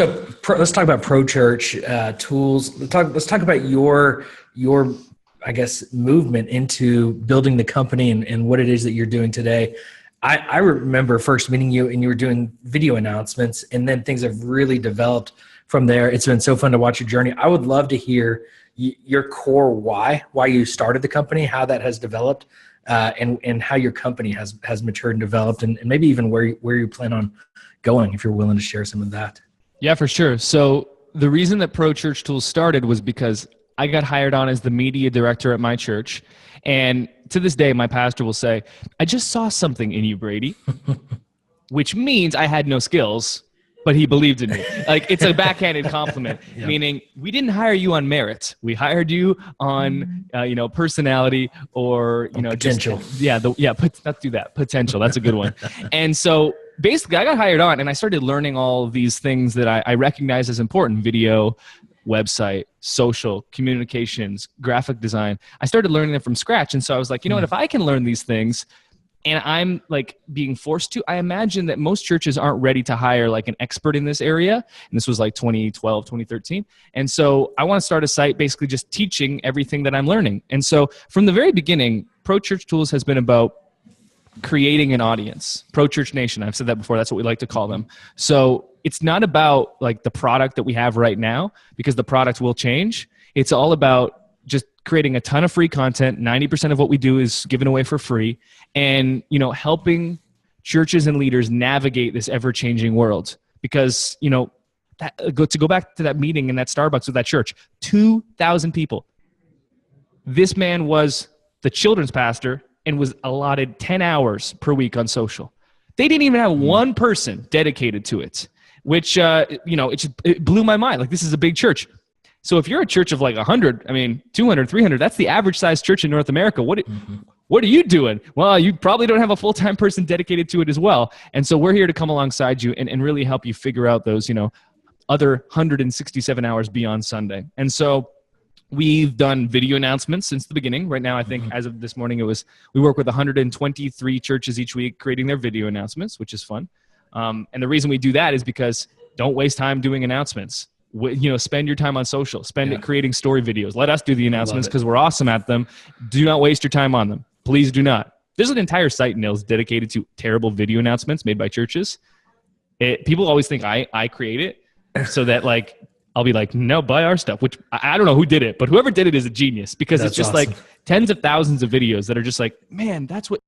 Let's talk about Pro Church tools. Let's talk about your I guess movement into building the company and what it is that you're doing today. I remember first meeting you and you were doing video announcements, and then things have really developed from there. It's been so fun to watch your journey. I would love to hear your core why you started the company, how that has developed, and how your company has matured and developed, and maybe even where you plan on going, if you're willing to share some of that. Yeah, for sure. So the reason that Pro Church Tools started was because I got hired on as the media director at my church. And to this day, my pastor will say, I just saw something in you, Brady, which means I had no skills, but he believed in me. Like, it's a backhanded compliment, yep. Meaning we didn't hire you on merit. We hired you on, personality or, potential. Let's do that. Potential. That's a good one. And so basically I got hired on and I started learning all of these things that I recognize as important: video, website, social, communications, graphic design. I started learning them from scratch. And so I was like, what, if I can learn these things and I'm like being forced to, I imagine that most churches aren't ready to hire like an expert in this area. And this was like 2012, 2013. And so I want to start a site basically just teaching everything that I'm learning. And so from the very beginning, Pro Church Tools has been about creating an audience. Pro Church Nation, I've said that before, that's what we like to call them. So it's not about like the product that we have right now, because the product will change. It's all about just creating a ton of free content. 90% of what we do is given away for free, and helping churches and leaders navigate this ever-changing world. Because to go back to that meeting in that Starbucks with that church, 2,000 people. This man was the children's pastor and was allotted 10 hours per week on social. They didn't even have one person dedicated to it, which, it blew my mind. Like, this is a big church. So if you're a church of like 100, 200, 300, that's the average size church in North America. What are you doing? Well, you probably don't have a full-time person dedicated to it as well. And so we're here to come alongside you and really help you figure out those, other 167 hours beyond Sunday. And so we've done video announcements since the beginning. Right now, I think as of this morning, we work with 123 churches each week creating their video announcements, which is fun. And the reason we do that is because don't waste time doing announcements. Spend your time on social. Spend it creating story videos. Let us do the announcements because we're awesome at them. Do not waste your time on them. Please do not. There's an entire site, Nils, dedicated to terrible video announcements made by churches. People always think I create it so that like I'll be like, no, buy our stuff, which I don't know who did it, but whoever did it is a genius, because it's just awesome. Like tens of thousands of videos that are just like, man, that's what